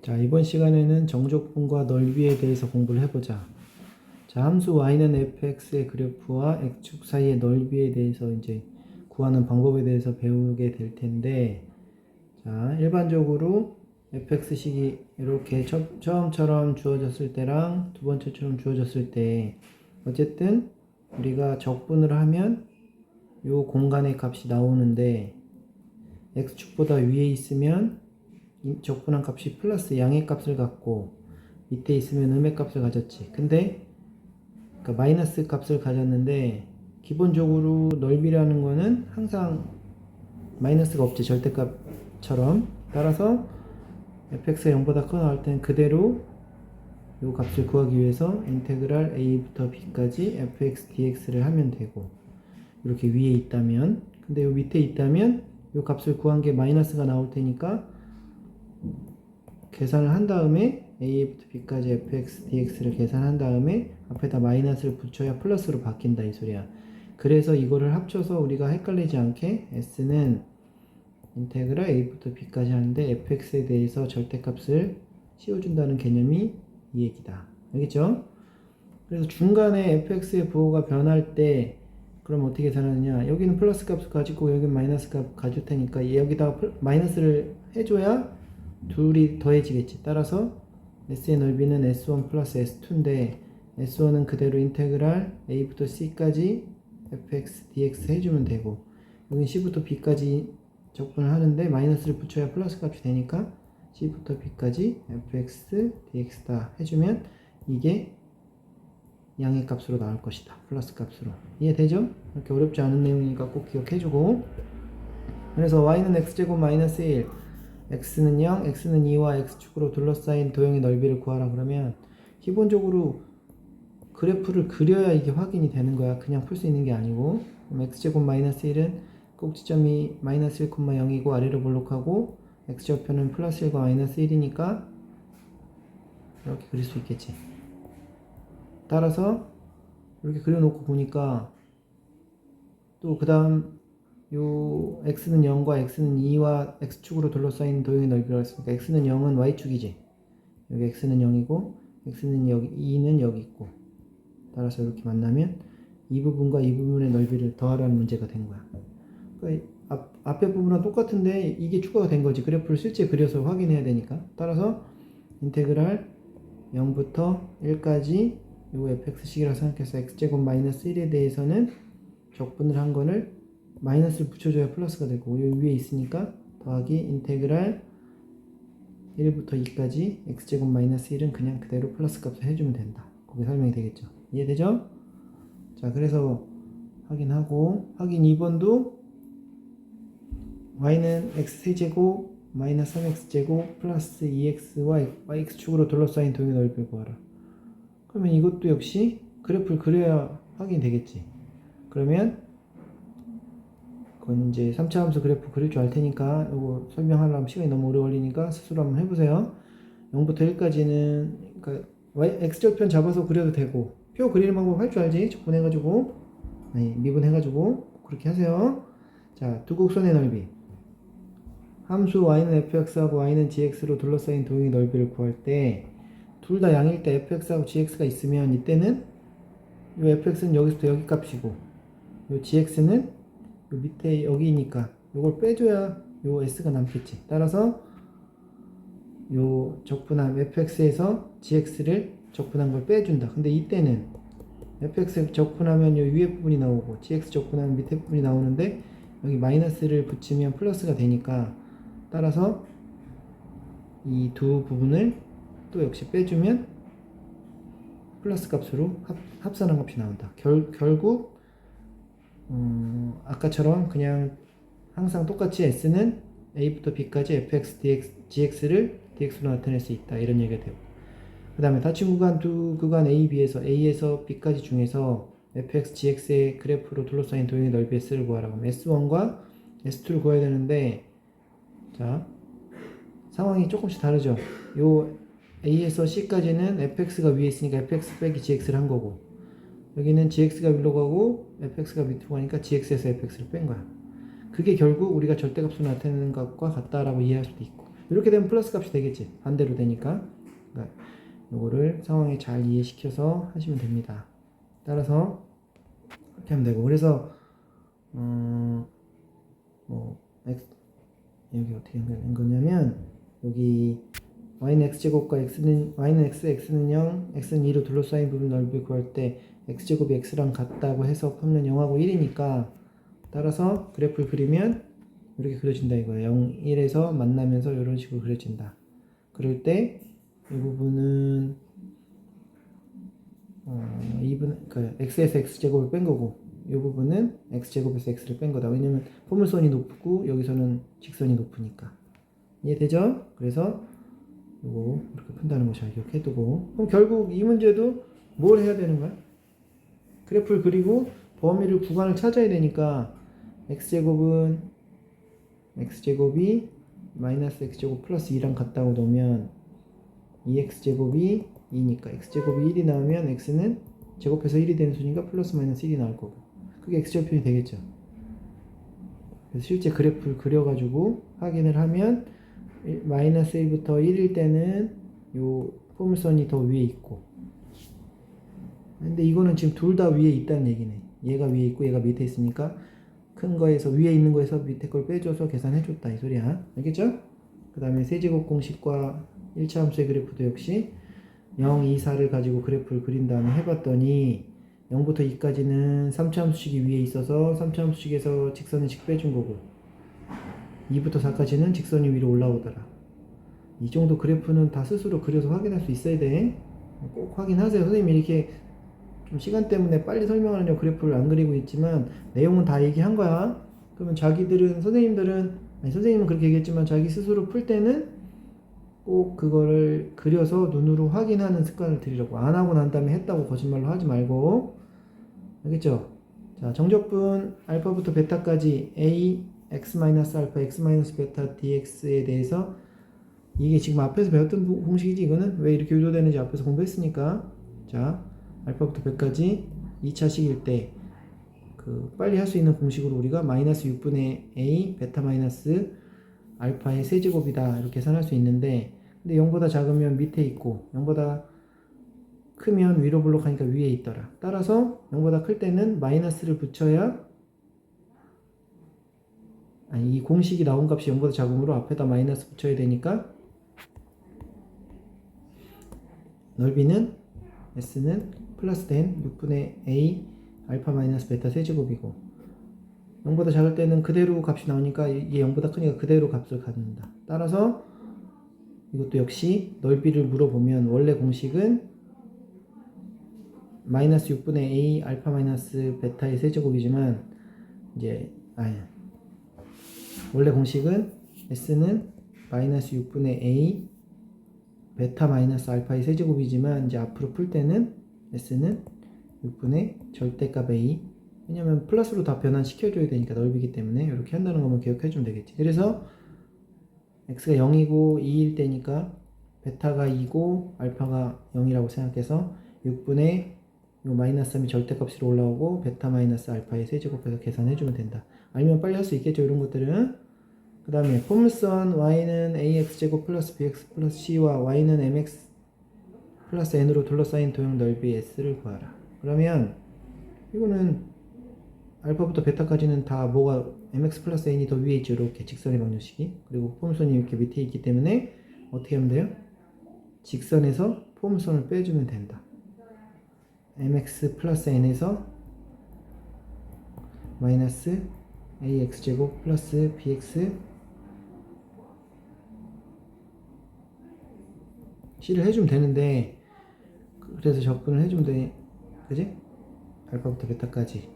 자, 이번 시간에는 정적분과 넓이에 대해서 공부를 해보자. 자, 함수 y는 fx의 그래프와 x축 사이의 넓이에 대해서 이제 구하는 방법에 대해서 배우게 될 텐데, 자, 일반적으로 fx식이 이렇게 처음처럼 주어졌을 때랑 두 번째처럼 주어졌을 때, 어쨌든 우리가 적분을 하면 이 공간의 값이 나오는데, x축보다 위에 있으면 적분한 값이 플러스 양의 값을 갖고 밑에 있으면 음의 값을 가졌지. 근데 그러니까 마이너스 값을 가졌는데 기본적으로 넓이라는 거는 항상 마이너스가 없지, 절대값처럼. 따라서 fx가 0보다 커 나올 때는 그대로 이 값을 구하기 위해서 인테그랄 a부터 b까지 fx dx를 하면 되고, 이렇게 위에 있다면, 근데 이 밑에 있다면 이 값을 구한 게 마이너스가 나올 테니까 계산을 한 다음에 a부터 b까지 fx dx를 계산한 다음에 앞에다 마이너스를 붙여야 플러스로 바뀐다, 이 소리야. 그래서 이거를 합쳐서 우리가 헷갈리지 않게 s는 인테그랄 a부터 b까지 하는데 fx에 대해서 절대값을 씌워준다는 개념이 이 얘기다. 알겠죠? 그래서 중간에 fx의 부호가 변할 때 그럼 어떻게 계산하느냐, 여기는 플러스 값을 가지고 여기는 마이너스 값 가질 테니까 여기다가 마이너스를 해줘야 둘이 더해지겠지. 따라서 s의 넓이는 s1 플러스 s2인데 s1은 그대로 인테그랄 a부터 c까지 fx dx 해주면 되고, 여기는 c부터 b까지 적분을 하는데 마이너스를 붙여야 플러스 값이 되니까 c부터 b까지 fx dx다 해주면 이게 양의 값으로 나올 것이다. 플러스 값으로. 이해되죠? 이렇게 어렵지 않은 내용이니까 꼭 기억해주고, 그래서 y는 x제곱 마이너스 1, x는 0, x는 2와 x축으로 둘러싸인 도형의 넓이를 구하라 그러면 기본적으로 그래프를 그려야 이게 확인이 되는 거야. 그냥 풀 수 있는 게 아니고. 그럼 x제곱 마이너스 1은 꼭지점이 마이너스 1, 0이고 아래로 볼록하고 x좌표는 플러스 1과 마이너스 1이니까 이렇게 그릴 수 있겠지. 따라서 이렇게 그려놓고 보니까 또 그 다음 요 x는 0과 x는 2와 x축으로 둘러싸인 도형의 넓이라고 했으니까 x는 0은 y축이지. 여기 x는 0이고 x는 여기 2는 여기 있고, 따라서 이렇게 만나면 이 부분과 이 부분의 넓이를 더하라는 문제가 된 거야. 그러니까 앞에 부분은 똑같은데 이게 추가가 된 거지. 그래프를 실제 그려서 확인해야 되니까. 따라서 인테그랄 0부터 1까지 요 fx식이라고 생각해서 x제곱 마이너스 1에 대해서는 적분을 한 거를 마이너스를 붙여줘야 플러스가 되고, 여기 위에 있으니까 더하기 인테그랄 1부터 2까지 x제곱 마이너스 1은 그냥 그대로 플러스 값을 해주면 된다. 거기 설명이 되겠죠. 이해되죠? 자, 그래서 확인하고, 확인 2번도 y는 x제곱 마이너스 3x제곱 플러스 2x와 yx축으로 둘러싸인 도형의 넓이를 구하라. 그러면 이것도 역시 그래프를 그려야 확인이 되겠지. 그러면 그건 이제 3차 함수 그래프 그릴 줄 알 테니까 이거 설명하려면 시간이 너무 오래 걸리니까 스스로 한번 해보세요. 0부터 1까지는 그러니까 x절편 잡아서 그려도 되고, 표 그리는 방법 할 줄 알지? 적분해가지고, 아니 미분해가지고 그렇게 하세요. 자, 두 곡선의 넓이, 함수 y는 fx하고 y는 gx로 둘러싸인 도형의 넓이를 구할 때 둘 다 양일 때 fx하고 gx가 있으면 이때는 이 fx는 여기서부터 여기 값이고 이 gx는 요 밑에 여기니까 이걸 빼줘야 요 s가 남겠지. 따라서 요 적분한 fx에서 gx를 적분한 걸 빼준다. 근데 이때는 fx 적분하면 요 위에 부분이 나오고 gx 적분하면 밑에 부분이 나오는데 여기 마이너스를 붙이면 플러스가 되니까, 따라서 이 두 부분을 또 역시 빼주면 플러스 값으로 합산한 값이 나온다. 결국 아까처럼 그냥 항상 똑같이 s는 a부터 b까지 fx gx를 dx로 나타낼 수 있다, 이런 얘기가 되고, 그 다음에 닫힌 구간 두 구간 a, b에서 a에서 b까지 중에서 fx gx의 그래프로 둘러싸인 도형의 넓이 s를 구하라고 하면 s1과 s2를 구해야 되는데, 자, 상황이 조금씩 다르죠. 요 a에서 c까지는 fx가 위에 있으니까 fx 빼기 gx를 한 거고, 여기는 gx가 위로 가고 fx가 밑으로 가니까 gx에서 fx를 뺀 거야. 그게 결국 우리가 절대값으로 나타내는 것과 같다라고 이해할 수도 있고, 이렇게 되면 플러스 값이 되겠지. 반대로 되니까. 그러니까 요거를 상황에 잘 이해시켜서 하시면 됩니다. 따라서 이렇게 하면 되고, 그래서 뭐 x, 여기 어떻게 연결된 거냐면, 여기 y는 x제곱과 y는 x, x는 0, x는 2로 둘러싸인 부분 넓이 구할 때 x제곱이 x랑 같다고 해서 풀면 0하고 1이니까, 따라서 그래프를 그리면 이렇게 그려진다 이거예요. 0, 1에서 만나면서 이런 식으로 그려진다. 그럴 때 이 부분은 2분, 그 x에서 x제곱을 뺀 거고, 이 부분은 x제곱에서 x를 뺀 거다. 왜냐면 포물선이 높고 여기서는 직선이 높으니까. 이해되죠? 그래서 이거 이렇게 푼다는 거 잘 기억해두고, 그럼 결국 이 문제도 뭘 해야 되는 거야? 그래프를 그리고 범위를 구간을 찾아야 되니까 x제곱은 x제곱이 마이너스 x제곱 플러스 2랑 같다고 놓으면 2x제곱이 2니까 x제곱이 1이 나오면 x는 제곱해서 1이 되는 수니까 플러스 마이너스 1이 나올 거고, 그게 x제곱편이 되겠죠. 그래서 실제 그래프를 그려가지고 확인을 하면 마이너스 1부터 1일 때는 요 포물선이 더 위에 있고, 근데 이거는 지금 둘 다 위에 있다는 얘기네. 얘가 위에 있고 얘가 밑에 있으니까 큰 거에서 위에 있는 거에서 밑에 걸 빼줘서 계산해줬다 이 소리야. 알겠죠? 그 다음에 세제곱 공식과 1차 함수의 그래프도 역시 0, 2, 4를 가지고 그래프를 그린 다음에 해봤더니 0부터 2까지는 3차 함수식이 위에 있어서 3차 함수식에서 직선의식 빼준 거고, 2부터 4까지는 직선이 위로 올라오더라. 이 정도 그래프는 다 스스로 그려서 확인할 수 있어야 돼. 꼭 확인하세요. 선생님이 이렇게 좀 시간 때문에 빨리 설명하려고 그래프를 안 그리고 있지만 내용은 다 얘기한 거야. 그러면 자기들은, 선생님은 그렇게 얘기했지만 자기 스스로 풀 때는 꼭 그거를 그려서 눈으로 확인하는 습관을 들이라고. 안 하고 난 다음에 했다고 거짓말로 하지 말고. 알겠죠? 자, 정적분 알파부터 베타까지 a x-알파 x-베타 dx에 대해서, 이게 지금 앞에서 배웠던 공식이지. 이거는 왜 이렇게 유도되는지 앞에서 공부했으니까. 자, 알파부터 100까지 2차식일 때 빨리 할 수 있는 공식으로 우리가 마이너스 6분의 a 베타 마이너스 알파의 세제곱이다 이렇게 계산할 수 있는데, 근데 0보다 작으면 밑에 있고 0보다 크면 위로 블록하니까 위에 있더라. 따라서 0보다 클 때는 마이너스를 붙여야, 이 공식이 나온 값이 0보다 작으므로 앞에다 마이너스 붙여야 되니까 넓이는 s는 플러스 된 6분의 a 알파 마이너스 베타 세제곱이고, 0보다 작을 때는 그대로 값이 나오니까 이게 0보다 크니까 그대로 값을 갖는다. 따라서 이것도 역시 넓이를 물어보면 원래 공식은 마이너스 6분의 a 알파 마이너스 베타의 세제곱이지만, 이제 원래 공식은 s는 마이너스 6분의 a 베타 마이너스 알파의 세제곱이지만, 이제 앞으로 풀 때는 s는 6분의 절대값 a, 왜냐면 플러스로 다 변환시켜줘야 되니까 넓이기 때문에 이렇게 한다는 것만 기억해주면 되겠지. 그래서 x가 0이고 2일 때니까 베타가 2고 알파가 0이라고 생각해서 6분의 요 마이너스 3이 절대값으로 올라오고 베타 마이너스 알파의 세제곱해서 계산해주면 된다. 아니면 빨리 할 수 있겠죠, 이런 것들은. 그 다음에 포물선 y는 ax제곱 플러스 bx 플러스 c와 y는 mx 플러스 n으로 둘러싸인 도형 넓이 s를 구하라. 그러면 이거는 알파부터 베타까지는 다 뭐가 mx 플러스 n이 더 위에 있죠. 이렇게 직선의 방정식이. 그리고 포물선이 이렇게 밑에 있기 때문에 어떻게 하면 돼요? 직선에서 포물선을 빼주면 된다. mx 플러스 n에서 마이너스 ax제곱 플러스 bx c를 해주면 되는데, 그래서 적분을 해주면 돼. 그지? 알파부터 베타까지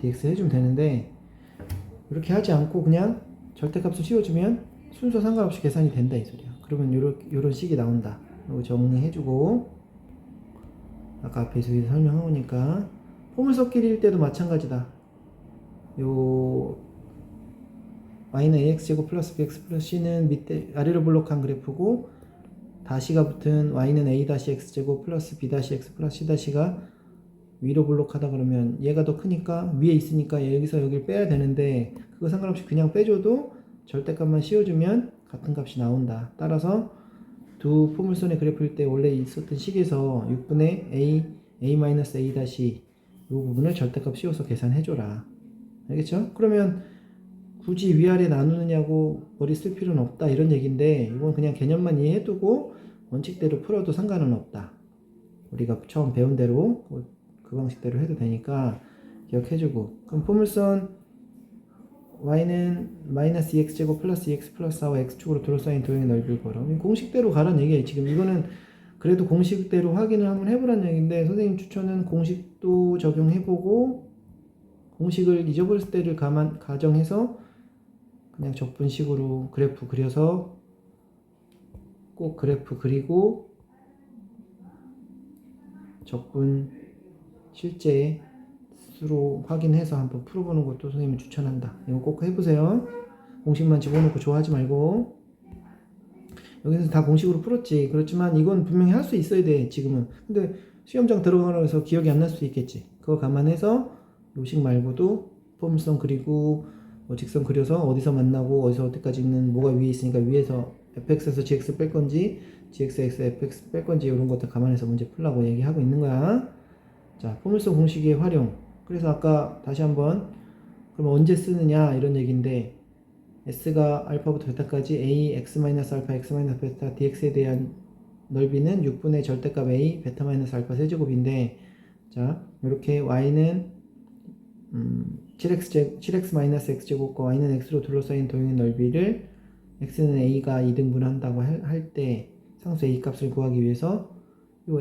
dx 해주면 되는데, 이렇게 하지 않고 그냥 절대값을 씌워주면 순서 상관없이 계산이 된다 이 소리야. 그러면 요런 식이 나온다. 이거 정리해주고, 아까 앞에서 설명한 거니까. 포물선끼리일 때도 마찬가지다. 요 y는 ax제곱 플러스 bx 플러스 c는 밑에 아래로 블록한 그래프고, 다시가 붙은 y는 a-x제곱 플러스 b-x 플러스 c-가 위로 블록하다 그러면 얘가 더 크니까 위에 있으니까 여기서 여기를 빼야 되는데, 그거 상관없이 그냥 빼줘도 절대값만 씌워주면 같은 값이 나온다. 따라서 두 포물선의 그래프일 때 원래 있었던 식에서 6분의 a 다시 이 부분을 절대값 씌워서 계산해줘라. 알겠죠? 그러면 굳이 위아래 나누느냐고 머리 쓸 필요는 없다 이런 얘기인데 이건 그냥 개념만 이해해두고 원칙대로 풀어도 상관은 없다. 우리가 처음 배운 대로 그 방식대로 해도 되니까 기억해주고, 그럼 포물선 y는 마이너스 2x제곱 플러스 2x 플러스 4와 x축으로 둘러싸인 도형의 넓이를 걸어. 공식대로 가라는 얘기예요. 지금 이거는 그래도 공식대로 확인을 한번 해보라는 얘기인데 선생님 추천은 공식도 적용해보고 공식을 잊어버릴 때를 가정해서 그냥 적분식으로 그래프 그려서 꼭 그래프 그리고 적분 실제 수로 확인해서 한번 풀어보는 것도 선생님이 추천한다. 이거 꼭 해보세요. 공식만 집어넣고 좋아하지 말고. 여기서 다 공식으로 풀었지. 그렇지만 이건 분명히 할 수 있어야 돼 지금은. 근데 시험장 들어가라고 해서 기억이 안 날 수도 있겠지. 그거 감안해서 요식 말고도 포물선 그리고 직선 그려서 어디서 만나고 어디서 어디까지 있는 뭐가 위에 있으니까 위에서 fx에서 gx 뺄 건지 gx에서 fx 뺄 건지 이런 것들 감안해서 문제 풀라고 얘기하고 있는 거야. 자, 포물선 공식의 활용. 그래서 아까 다시 한번 그럼 언제 쓰느냐 이런 얘기인데 s가 알파부터 베타까지 a x-알파 x-베타 dx에 대한 넓이는 6분의 절대값 a 베타-알파 세제곱인데, 자 이렇게 y는 7x-x제곱과 y는 x로 둘러싸인 도형의 넓이를 x는 a가 2등분 한다고 할 때 상수 a 값을 구하기 위해서 요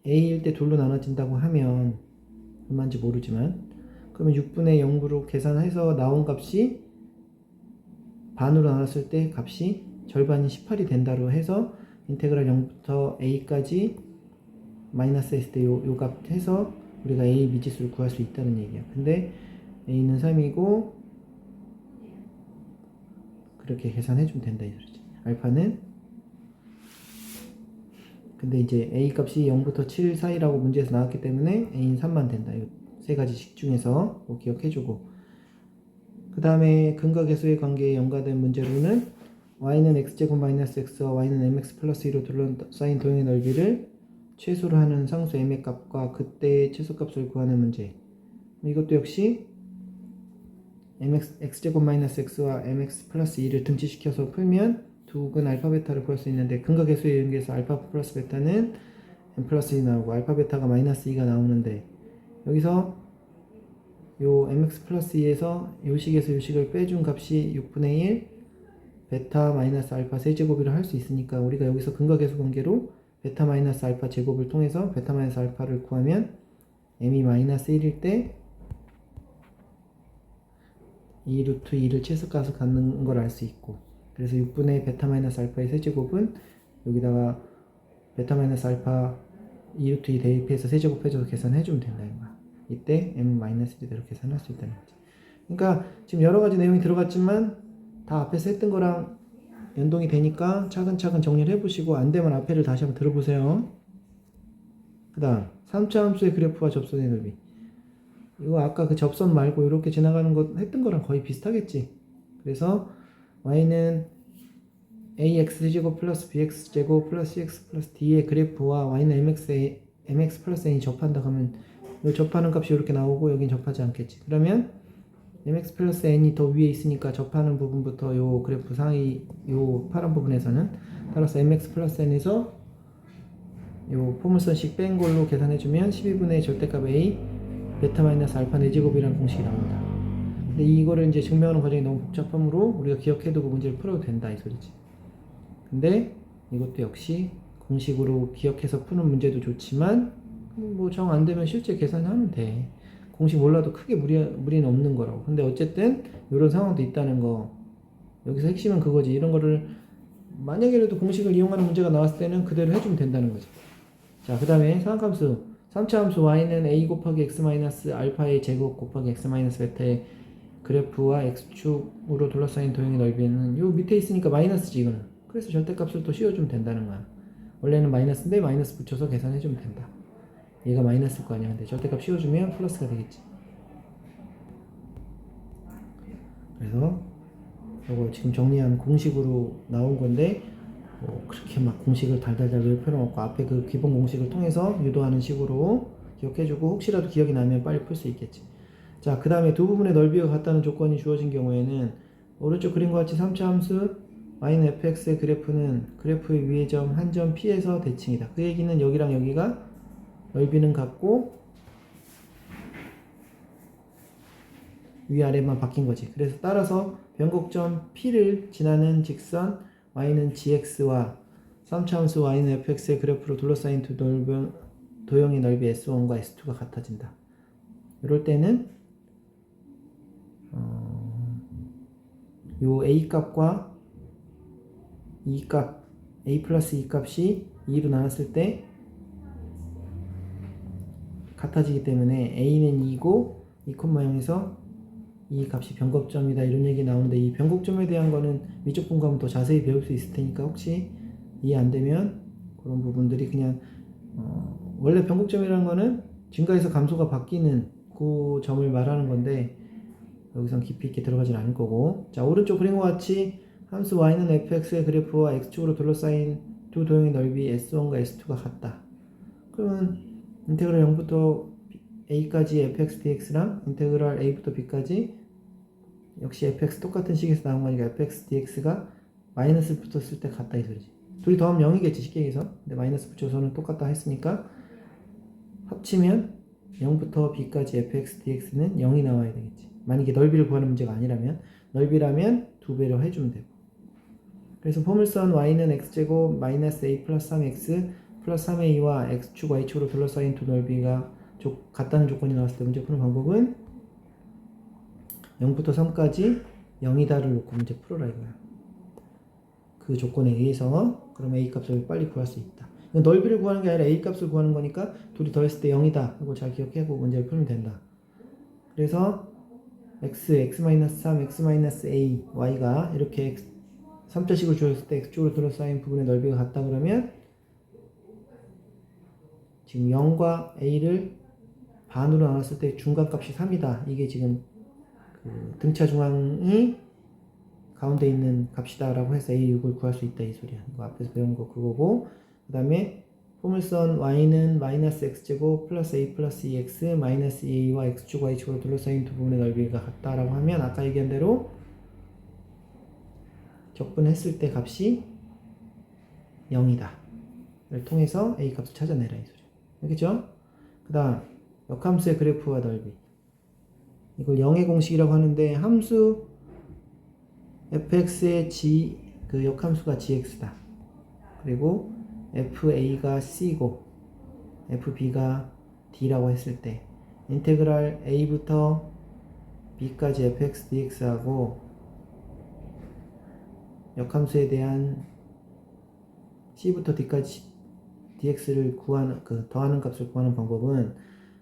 a일 때 둘로 나눠진다고 하면 얼마인지 모르지만 그러면 6분의 0으로 계산해서 나온 값이 반으로 나눴을 때 값이 절반이 18이 된다로 해서 인테그랄 0부터 a까지 마이너스 했을 때 요 값 해서 우리가 a 미지수를 구할 수 있다는 얘기야. 근데 a는 3이고 그렇게 계산해주면 된다 이 소리지. 알파는 근데 이제 a 값이 0부터 7 사이라고 문제에서 나왔기 때문에 a는 3만 된다. 이 세 가지 식 중에서 꼭 기억해주고, 그 다음에 근과 계수의 관계에 연관된 문제로는 y는 x제곱 마이너스 x와 y는 mx 플러스 2로 둘러싸인 도형의 넓이를 최소로 하는 상수 m의 값과 그때의 최소값을 구하는 문제. 이것도 역시 x제곱 마이너스 x와 mx 플러스 2를 등치시켜서 풀면 두 근 알파 베타를 구할 수 있는데 근과 계수에 연계해서 알파 플러스 베타는 m 플러스 2 나오고 알파 베타가 마이너스 2가 나오는데 여기서 요 mx 플러스 2에서 요식에서 요식을 빼준 값이 6분의 1 베타 마이너스 알파 세제곱이라 할 수 있으니까 우리가 여기서 근과 계수 관계로 베타 마이너스 알파 제곱을 통해서 베타 마이너스 알파를 구하면 m이 마이너스 1일 때 2 루트 2를 최소값을 갖는 걸 알 수 있고, 그래서 6분의 베타 마이너스 알파의 세제곱은 여기다가 베타 마이너스 알파 2 루트 2 대입해서 세제곱해줘서 계산해주면 된다 이거야. 이때 m 마이너스 1대로 계산할 수 있다는 거지. 그러니까 지금 여러 가지 내용이 들어갔지만 다 앞에서 했던 거랑 연동이 되니까 차근차근 정리를 해보시고 안 되면 앞에를 다시 한번 들어보세요. 그 다음 3차 함수의 그래프와 접선의 넓이. 이거 아까 그 접선 말고 이렇게 지나가는 거 했던 거랑 거의 비슷하겠지. 그래서 y는 ax제곱 플러스 bx제곱 플러스 cx 플러스 d의 그래프와 y는 mx 플러스 n이 접한다 하면 이 접하는 값이 이렇게 나오고 여긴 접하지 않겠지. 그러면 mx 플러스 n이 더 위에 있으니까 접하는 부분부터 요 그래프 상위 요 파란 부분에서는 따라서 mx 플러스 n에서 요 포물선식 뺀 걸로 계산해주면 12분의 절대값 a 베타 마이너스 알파 4제곱이라는 공식이 나온다. 근데 이거를 이제 증명하는 과정이 너무 복잡하므로 우리가 기억해두고 문제를 풀어도 된다 이 소리지. 근데 이것도 역시 공식으로 기억해서 푸는 문제도 좋지만 뭐 정 안 되면 실제 계산하면 돼. 공식 몰라도 크게 무리는 없는 거라고. 근데 어쨌든 이런 상황도 있다는 거. 여기서 핵심은 그거지. 이런 거를 만약에라도 공식을 이용하는 문제가 나왔을 때는 그대로 해주면 된다는 거지. 자, 그 다음에 상함수 3차 함수 y는 a 곱하기 x 마이너스 알파의 제곱 곱하기 x 마이너스 베타의 그래프와 x축으로 둘러싸인 도형의 넓이는 요 밑에 있으니까 마이너스지 이거는. 그래서 절대값을 또 씌워주면 된다는 거야. 원래는 마이너스인데 마이너스 붙여서 계산해주면 된다. 얘가 마이너스일 거 아니야. 근데 절대값 씌워주면 플러스가 되겠지. 그래서 이거 지금 정리한 공식으로 나온 건데 뭐 그렇게 막 공식을 달달달 외울 필요는 없고 앞에 그 기본 공식을 통해서 유도하는 식으로 기억해주고 혹시라도 기억이 나면 빨리 풀 수 있겠지. 자, 그 다음에 두 부분의 넓이가 같다는 조건이 주어진 경우에는 오른쪽 그림과 같이 3차 함수 fx의 그래프는 그래프의 위의 점 한 점 P에서 대칭이다. 그 얘기는 여기랑 여기가 넓이는 같고 위아래만 바뀐 거지. 그래서 따라서 변곡점 P를 지나는 직선 y는 gx와 3차 함수 y는 fx의 그래프로 둘러싸인 두 도형의 넓이 s1과 s2가 같아진다. 이럴 때는 요 a 값과 이 값, a 플러스 이 값이 2로 나눴을 때 같아지기 때문에 a는 2고 2,0에서 이 값이 변곡점이다 이런 얘기 나오는데 이 변곡점에 대한 거는 위쪽 분 가면 더 자세히 배울 수 있을 테니까 혹시 이해 안 되면 그런 부분들이 그냥 원래 변곡점이라는 거는 증가해서 감소가 바뀌는 그 점을 말하는 건데 여기선 깊이 있게 들어가진 않을 거고. 자, 오른쪽 그림과 같이 함수 y는 fx의 그래프와 x축으로 둘러싸인 두 도형의 넓이 s1과 s2가 같다. 그러면 인테그랄 0부터 a까지 fx dx랑 인테그랄 a부터 b까지 역시 fx 똑같은 식에서 나온 거니까 fx dx가 마이너스 붙었을 때 같다 이 소리지. 둘이 더하면 0이겠지 쉽게 얘기해서. 근데 마이너스 붙여서는 똑같다 했으니까 합치면 0부터 b까지 fx dx는 0이 나와야 되겠지. 만약에 넓이를 구하는 문제가 아니라면, 넓이라면 2배로 해주면 되고. 그래서 포물선 y는 x제곱 마이너스 a 플러스 3x 플러스 3a와 x축 y축으로 둘러싸인 두 넓이가 같다는 조건이 나왔을 때 문제 푸는 방법은 0부터 3까지 0이다를 놓고 문제 풀어라 이거야. 그 조건에 의해서 그럼 a 값을 빨리 구할 수 있다. 넓이를 구하는 게 아니라 a 값을 구하는 거니까 둘이 더했을 때 0이다. 이거 잘 기억하고 문제를 풀면 된다. 그래서 x-3, x-a, y가 이렇게 3자식으로 주었을 때 x축으로 둘러싸인 부분의 넓이가 같다 그러면 지금 0과 a를 반으로 나눴을 때 중간값이 3이다. 이게 지금 그 등차 중앙이 가운데 있는 값이다 라고 해서 a6을 구할 수 있다 이 소리야. 이거 앞에서 배운 거 그거고. 그 다음에 포물선 y는 마이너스 x제곱 플러스 a 플러스 2x 마이너스 2a와 x축 y축으로 둘러싸인 두 부분의 넓이가 같다라고 하면 아까 얘기한 대로 적분했을 때 값이 0이다 를 통해서 a 값을 찾아내라 이 소리. 알겠죠? 그 다음 역함수의 그래프와 넓이, 이걸 0의 공식이라고 하는데 함수 fx의 그 역함수가 gx다. 그리고 fa가 c고 fb가 d라고 했을 때 인테그랄 a부터 b까지 fx dx하고 역함수에 대한 c부터 d까지 dx를 구하는 더하는 값을 구하는 방법은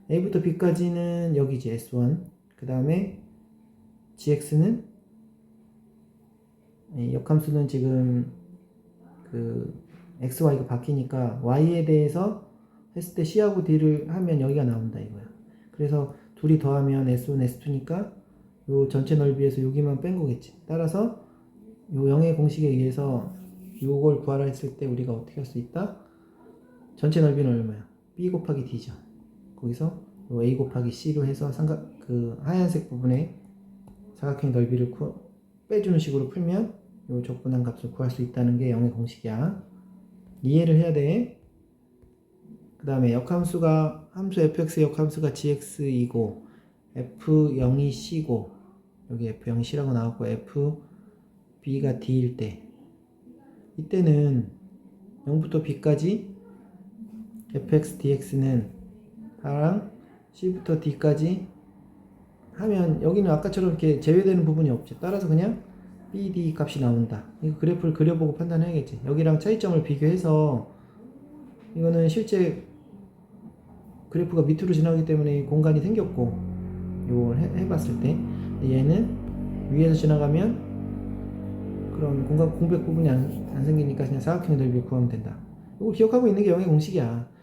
a부터 b까지는 여기지 s1. 그 다음에 gx는 역함수는 지금 그 x, y가 바뀌니까 y에 대해서 했을 때 c하고 d를 하면 여기가 나온다 이거야. 그래서 둘이 더하면 s1, s2니까 요 전체 넓이에서 여기만 뺀 거겠지. 따라서 요 0의 공식에 의해서 요걸 구하라 했을 때 우리가 어떻게 할 수 있다? 전체 넓이는 얼마야? b 곱하기 d죠. 거기서 요 a 곱하기 c로 해서 그 하얀색 부분에 사각형 넓이를 빼주는 식으로 풀면 요 적분한 값을 구할 수 있다는 게 0의 공식이야. 이해를 해야 돼. 그 다음에 역함수가 함수 fx의 역함수가 gx이고 f0이 c고 여기 f0이 c라고 나왔고 fb가 d일 때 이때는 0부터 b까지 fx dx는 다랑 c부터 d까지 하면 여기는 아까처럼 이렇게 제외되는 부분이 없지. 따라서 그냥 BD 값이 나온다. 이거 그래프를 그려보고 판단해야겠지. 여기랑 차이점을 비교해서 이거는 실제 그래프가 밑으로 지나가기 때문에 공간이 생겼고 이걸 해봤을 때 얘는 위에서 지나가면 그런 공백 부분이 안 생기니까 그냥 사각형 넓이 구하면 된다. 이거 기억하고 있는 게 0의 공식이야.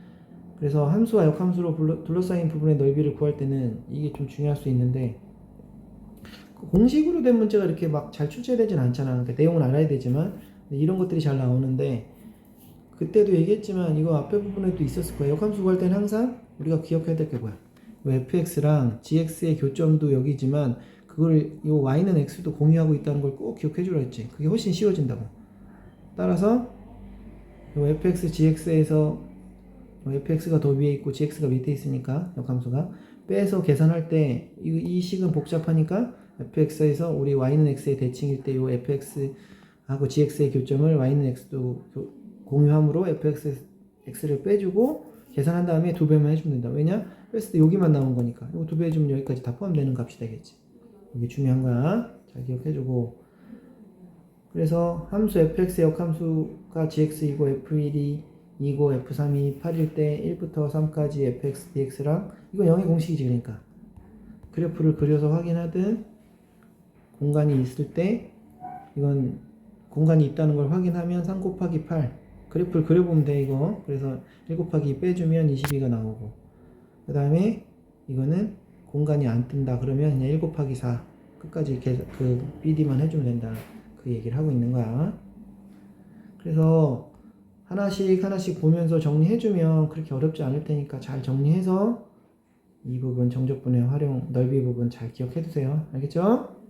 그래서 함수와 역함수로 둘러싸인 부분의 넓이를 구할 때는 이게 좀 중요할 수 있는데 공식으로 된 문제가 이렇게 막 잘 출제되진 않잖아. 그러니까 내용은 알아야 되지만 이런 것들이 잘 나오는데 그때도 얘기했지만 이거 앞에 부분에도 있었을 거예요. 역함수 구할 때는 항상 우리가 기억해야 될 게 뭐야? fx랑 gx의 교점도 여기지만 그걸 요 y는 x도 공유하고 있다는 걸 꼭 기억해 주라 했지. 그게 훨씬 쉬워진다고. 따라서 요 fx gx에서 fx가 더 위에 있고 gx가 밑에 있으니까 역함수가 빼서 계산할 때 이 식은 복잡하니까 fx에서 우리 y는 x의 대칭일 때 요 fx하고 gx의 교점을 y는 x도 공유함으로 fx를 빼주고 계산한 다음에 2배만 해주면 된다. 왜냐? 뺐을 때 여기만 나온 거니까. 이거 2배 해주면 여기까지 다 포함되는 값이 되겠지. 이게 중요한 거야. 잘 기억해주고. 그래서 함수 fx의 역함수가 gx이고 f1이 2고 f3이 8일 때 1부터 3까지 fx dx랑 이건 0의 공식이지. 그러니까 그래프를 그려서 확인하든 공간이 있을 때 이건 공간이 있다는 걸 확인하면 3 곱하기 8 그래프를 그려보면 돼. 이거 그래서 1 곱하기 2 빼주면 22가 나오고 그 다음에 이거는 공간이 안 뜬다 그러면 그냥 1 곱하기 4 끝까지 그 BD만 해주면 된다. 그 얘기를 하고 있는 거야. 그래서 하나씩 보면서 정리해주면 그렇게 어렵지 않을 테니까 잘 정리해서 이 부분 정적분의 활용 넓이 부분 잘 기억해두세요. 알겠죠?